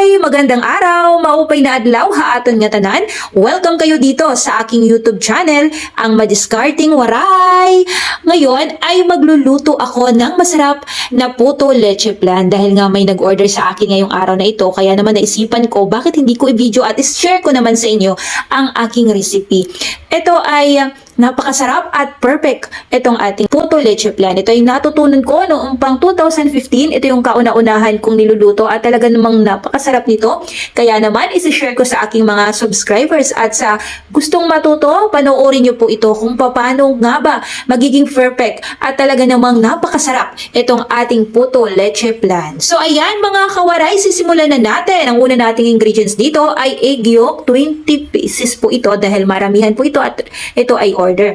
Magandang araw, maupay na adlaw haaton nga tanan. Welcome kayo dito sa aking YouTube channel, ang Madiskarting Waray. Ngayon ay magluluto ako ng masarap na puto leche flan dahil nga may nag-order sa akin ngayong araw na ito. Kaya naman naisipan ko bakit hindi ko i-video at i-share ko naman sa inyo ang aking recipe. Ito ay napakasarap at perfect itong ating puto leche flan. Ito ay natutunan ko noong pang 2015. Ito yung kauna-unahan kong niluluto at talaga namang napakasarap nito. Kaya naman isi-share ko sa aking mga subscribers at sa gustong matuto, panoorin nyo po ito kung paano nga ba magiging perfect at talaga namang napakasarap itong ating puto leche flan. So ayan mga kawaray, sisimulan na natin. Ang una nating ingredients dito ay egg yolk, 20 pieces po ito dahil maramihan po ito at ito ay order.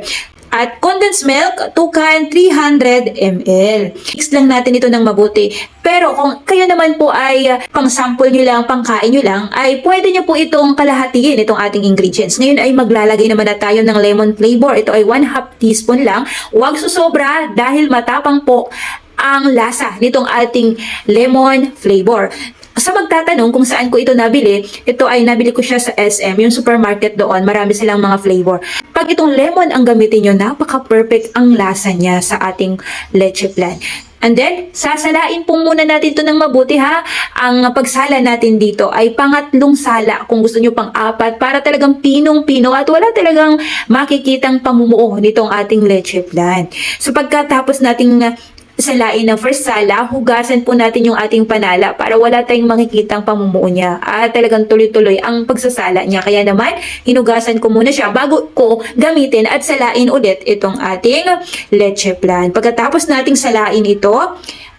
At condensed milk, 2 can, 300 ml. Mix lang natin ito ng mabuti. Pero kung kayo naman po ay pang-sample nyo lang, pang-kain nyo lang, ay pwede nyo po itong kalahatiin, itong ating ingredients. Ngayon ay maglalagay naman na tayo ng lemon flavor. Ito ay 1/2 teaspoon lang. Huwag susobra dahil matapang po ang lasa nitong ating lemon flavor. Sa magtatanong kung saan ko ito nabili, ito ay nabili ko siya sa SM, yung supermarket doon, marami silang mga flavor. Pag itong lemon ang gamitin nyo, napaka-perfect ang lasa niya sa ating leche flan. And then, sasalain po muna natin ito ng mabuti ha. Ang pagsala natin dito ay pangatlong sala kung gusto nyo pang-apat para talagang pinong-pino at wala talagang makikitang pamumuo nitong ating leche flan. So pagkatapos nating salain ng first sala, hugasan po natin yung ating panala para wala tayong makikitang pamumuo niya at talagang tuloy-tuloy ang pagsasala niya. Kaya naman, hinugasan ko muna siya bago ko gamitin at salain ulit itong ating leche flan. Pagkatapos nating salain ito,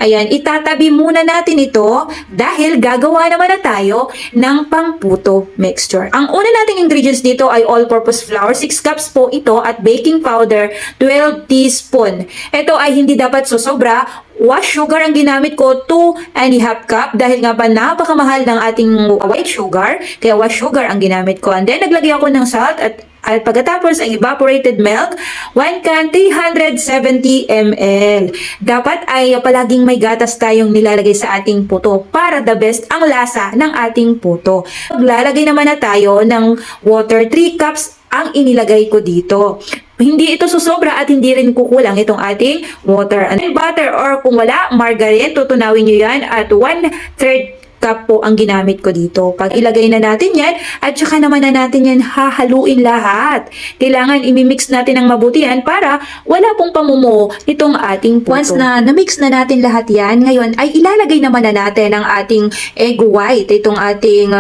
ayan, itatabi muna natin ito dahil gagawa naman na tayo ng pangputo mixture. Ang una nating ingredients dito ay all-purpose flour, 6 cups po ito at baking powder, 12 teaspoon. Ito ay hindi dapat sosobra. Wash sugar ang ginamit ko, 2½ cup dahil nga ba napakamahal ng ating white sugar, kaya wash sugar ang ginamit ko. And then naglagay ako ng salt at pagkatapos ang evaporated milk, 1 can, 370 ml. Dapat ay palaging may gatas tayong nilalagay sa ating puto para the best ang lasa ng ating puto. Maglalagay naman na tayo ng water, 3 cups ang inilagay ko dito. Hindi ito susobra at hindi rin kukulang itong ating water. And butter or kung wala, margarine, tutunawin nyo yan at 1/3 cup po ang ginamit ko dito. Pag ilagay na natin yan, at saka naman na natin yan hahaluin lahat. Kailangan imimix natin ng mabuti yan para wala pong pamumuo itong ating puto. Once na namix na natin lahat yan, ngayon ay ilalagay naman na natin ang ating egg white. Itong ating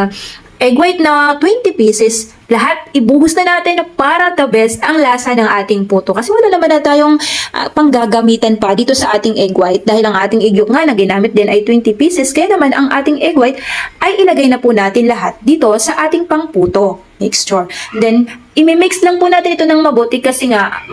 egg white na 20 pieces. Lahat ibuhos na natin para the best ang lasa ng ating puto. Kasi wala naman na tayong panggagamitan pa dito sa ating egg white. Dahil ang ating egg yolk nga na ginamit din ay 20 pieces. Kaya naman ang ating egg white ay ilagay na po natin lahat dito sa ating pangputo mixture. Then, imimix lang po natin ito ng mabuti kasi nga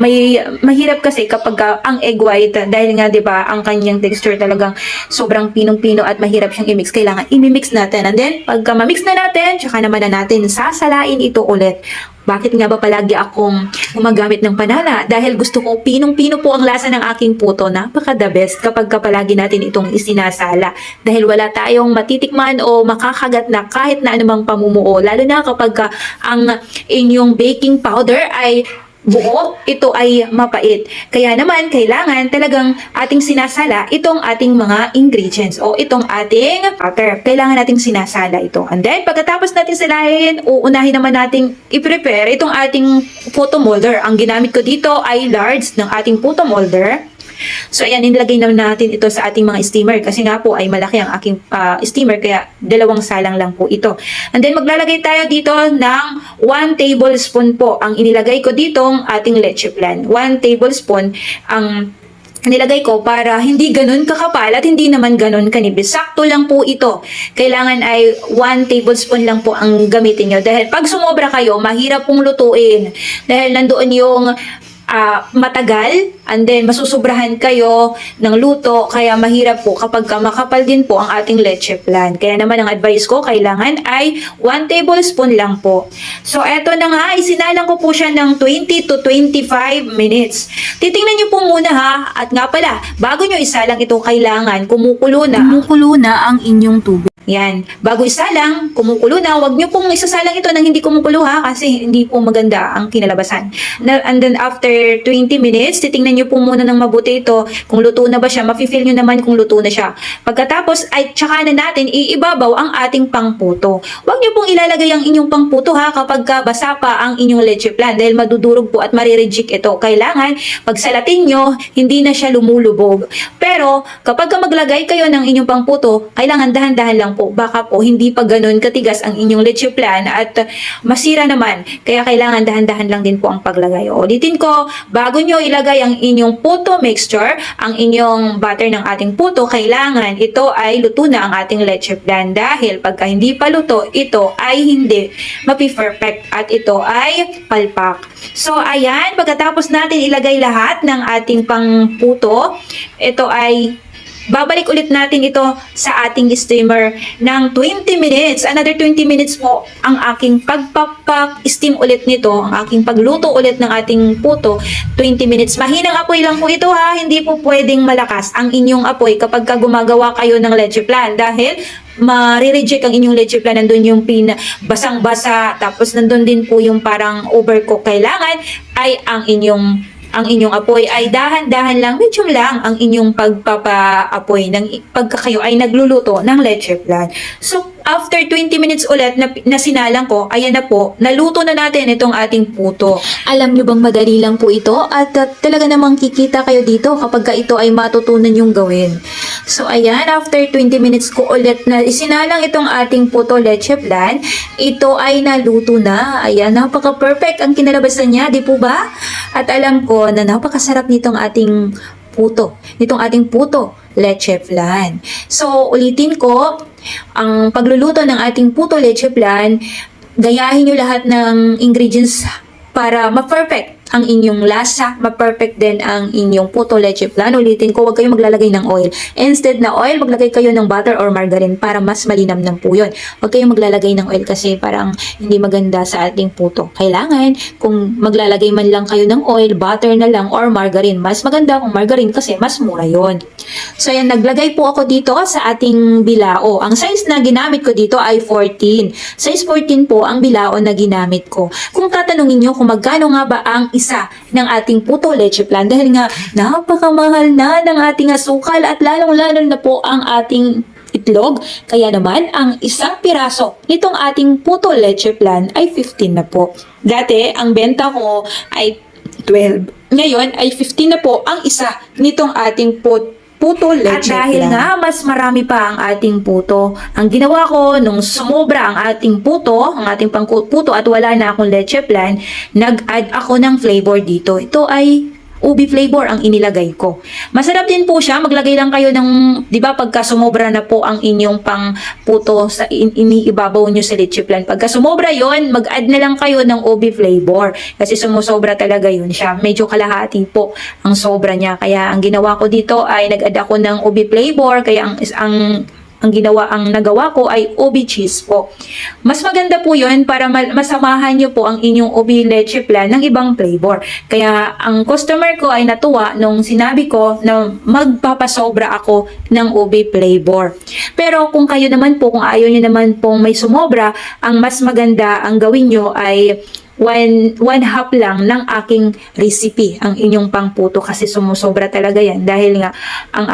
mahirap kasi kapag ang egg white dahil nga 'di ba ang kanyang texture talagang sobrang pinong-pino at mahirap siyang i-mix. Kailangan imimix natin. And then, pagka ma-mix na natin, tsaka naman na natin sasalain ito ulit. Bakit nga ba palagi akong gumagamit ng panala? Dahil gusto ko pinong-pino po ang lasa ng aking puto. Napaka-the best kapag palagi natin itong isinasala. Dahil wala tayong matitikman o makakagat na kahit na anumang pamumuo. Lalo na kapag ang inyong baking powder ay buo, ito ay mapait. Kaya naman, kailangan talagang ating sinasala itong ating mga ingredients o itong ating butter. Kailangan nating sinasala ito. And then, pagkatapos natin salahin, uunahin naman nating i-prepare itong ating puto molder. Ang ginamit ko dito ay large ng ating puto molder. So, ayan, nilagay na natin ito sa ating mga steamer kasi nga po ay malaki ang aking steamer kaya 2 salang lang po ito. And then, maglalagay tayo dito ng 1 tablespoon po. Ang inilagay ko dito ang ating leche flan. 1 tablespoon ang nilagay ko para hindi ganun kakapal at hindi naman ganun kanipis. Sakto lang po ito. Kailangan ay 1 tablespoon lang po ang gamitin nyo. Dahil pag sumobra kayo, mahirap pong lutuin. Dahil nandoon yung matagal and then masusobrahan kayo ng luto kaya mahirap po kapag makapal din po ang ating leche flan. Kaya naman ang advice ko kailangan ay 1 tablespoon lang po. So eto na nga, isinalang ko po siya ng 20 to 25 minutes. Titingnan niyo po muna ha, at nga pala bago niyo isalang ito kailangan kumukulo na ang inyong tubig. Yan. Bago isalang, kumukulo na. Huwag nyo pong isasalang ito nang hindi kumukulo ha, kasi hindi po maganda ang kinalabasan. And then after 20 minutes, titingnan nyo po muna ng mabuti ito kung luto na ba siya. Mafe-feel nyo naman kung luto na siya. Pagkatapos ay tsaka na natin iibabaw ang ating pangputo. Huwag nyo pong ilalagay ang inyong pangputo ha kapag basa pa ang inyong leche plan dahil madudurog po at marireject ito. Kailangan pagsalatin nyo, hindi na siya lumulubog. Pero kapag maglagay kayo ng inyong pangputo, kailangan dahan-dahan lang po. Baka po hindi pa ganun katigas ang inyong leche plan at masira naman. Kaya kailangan dahan-dahan lang din po ang paglagay. Ulitin ko, bago nyo ilagay ang inyong puto mixture, ang inyong butter ng ating puto, kailangan ito ay luto na ang ating leche plan. Dahil pagka hindi pa luto, ito ay hindi mapi-perfect at ito ay palpak. So ayan, pagkatapos natin ilagay lahat ng ating pangputo, ito ay babalik ulit natin ito sa ating steamer ng 20 minutes. Another 20 minutes po ang aking pagpapak-steam ulit nito, ang aking pagluto ulit ng ating puto, 20 minutes. Mahinang apoy lang po ito ha, hindi po pwedeng malakas ang inyong apoy kapag gumagawa kayo ng leche plan dahil marireject ang inyong leche plan. Nandun yung basang-basa, tapos nandun din po yung parang overcook. Kailangan ay ang inyong apoy ay dahan-dahan lang, medium lang ang inyong pagpapa-apoy pagka kayo ay nagluluto ng leche plan. So, after 20 minutes ulit na sinalang ko, ayan na po, naluto na natin itong ating puto. Alam nyo bang madali lang po ito? At talaga namang kikita kayo dito kapag ito ay matutunan yung gawin. So, ayan, after 20 minutes ko ulit na isinalang itong ating puto leche plan, ito ay naluto na. Ayan, napaka-perfect ang kinalabasan niya, di po ba? At alam ko na napakasarap nitong ating puto leche plan. So, ulitin ko, ang pagluluto ng ating puto leche plan, gayahin nyo lahat ng ingredients para ma-perfect ang inyong lasa, ma-perfect din ang inyong puto leche plan. Ulitin ko, huwag kayong maglalagay ng oil. Instead na oil, maglagay kayo ng butter or margarine para mas malinamnam po yun. Huwag kayong maglalagay ng oil kasi parang hindi maganda sa ating puto. Kailangan, kung maglalagay man lang kayo ng oil, butter na lang or margarine. Mas maganda kung margarine kasi mas mura yun. So, yan, naglagay po ako dito sa ating bilao. Ang size na ginamit ko dito ay 14. Size 14 po ang bilao na ginamit ko. Kung tatanungin nyo kung magkano nga ba ang isa ng ating puto leche plan, dahil nga napakamahal na ng ating asukal at lalong-lalo na po ang ating itlog. Kaya naman, ang isang piraso nitong ating puto leche plan ay 15 na po. Dati, ang benta ko ay 12. Ngayon ay 15 na po ang isa nitong ating puto leche plan. At dahil nga mas marami pa ang ating puto, ang ginawa ko nung sumobra ang ating pangputo at wala na akong leche plan, nag-add ako ng flavor dito. Ito ay ubi flavor ang inilagay ko. Masarap din po siya. Maglagay lang kayo ng, di ba, pagka sumobra na po ang inyong pangputo sa iniibabaw nyo sa leche plan. Pagka sumobra yon, mag-add na lang kayo ng ubi flavor. Kasi sumusobra talaga yun siya. Medyo kalahati po ang sobra niya. Kaya ang ginawa ko dito ay nag-add ako ng ubi flavor. Kaya ang nagawa ko ay ubi cheese po. Mas maganda po yun para masamahan nyo po ang inyong ubi leche plan ng ibang flavor. Kaya ang customer ko ay natuwa nung sinabi ko na magpapasobra ako ng ubi flavor. Pero kung kayo naman po, kung ayaw nyo naman pong may sumobra, ang mas maganda ang gawin nyo ay one half lang ng aking recipe ang inyong pangputo kasi sumusobra talaga yan dahil nga ang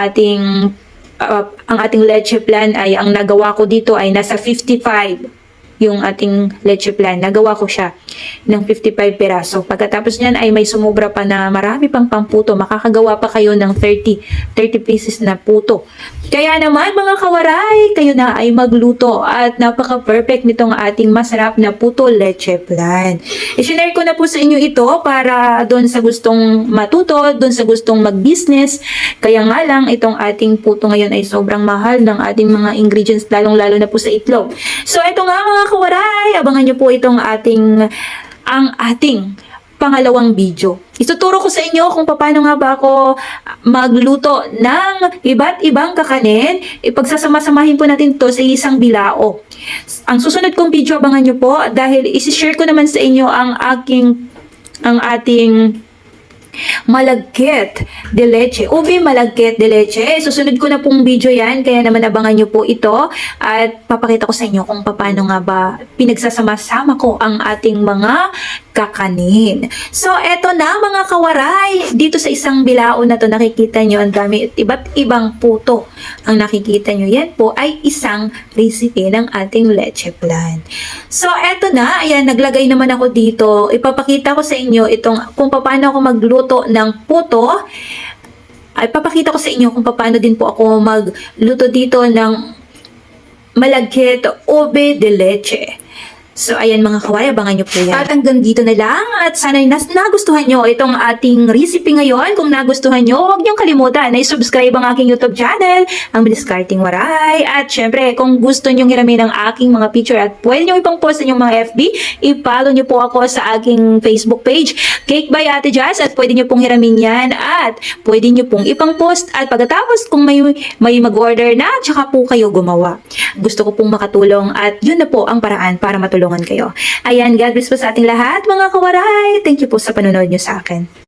ating leche plan ay ang nagawa ko dito ay nasa 55 yung ating leche plan. Nagawa ko siya ng 55 peraso. Pagkatapos niyan ay may sumobra pa na marami pang pamputo. Makakagawa pa kayo ng 30 pieces na puto. Kaya naman mga kawaray, kayo na ay magluto at napaka-perfect nitong ating masarap na puto leche plan. I-share ko na po sa inyo ito para doon sa gustong matuto, doon sa gustong mag-business. Kaya nga lang, itong ating puto ngayon ay sobrang mahal ng ating mga ingredients, lalong-lalo na po sa itlog. So, ito nga mga kawaray, abangan nyo po itong ang ating pangalawang video. Ituturo ko sa inyo kung paano nga ba ako magluto ng iba't ibang kakanin. Ipagsasama-samahin po natin to sa isang bilao. Ang susunod kong video, abangan nyo po dahil isi-share ko naman sa inyo ang ating malagkit de leche. Ube malagkit de leche. Susunod ko na pong video yan, kaya naman abangan nyo po ito at papakita ko sa inyo kung paano nga ba pinagsasama-sama ko ang ating mga kakanin. So, eto na mga kawaray. Dito sa isang bilao na to nakikita nyo ang dami at iba't ibang puto ang nakikita nyo. Yan po ay isang recipe ng ating leche flan. So, eto na. Ayan, naglagay naman ako dito. Ipapakita ko sa inyo itong kung paano ako magluto ng puto. Ay papakita ko sa inyo kung paano din po ako magluto dito ng malagkit ube de leche. So, ayan mga kawaray, abangan nyo po yan. At hanggang dito na lang at sana nagustuhan nyo itong ating recipe ngayon. Kung nagustuhan nyo, huwag nyo kalimutan na i-subscribe ang aking YouTube channel, ang Discarding Waray. At syempre, kung gusto nyo hiramin ang aking mga picture at pwede nyo ipang post sa inyong mga FB, i-follow nyo po ako sa aking Facebook page, Cake by Ate Jazz, at pwede nyo pong hiramin yan at pwede nyo pong ipang post at pagkatapos kung may mag-order na, tsaka po kayo gumawa. Gusto ko pong makatulong at yun na po ang paraan para matulungan kayo. Ayan, God bless po sa ating lahat mga kawaray. Thank you po sa panonood nyo sa akin.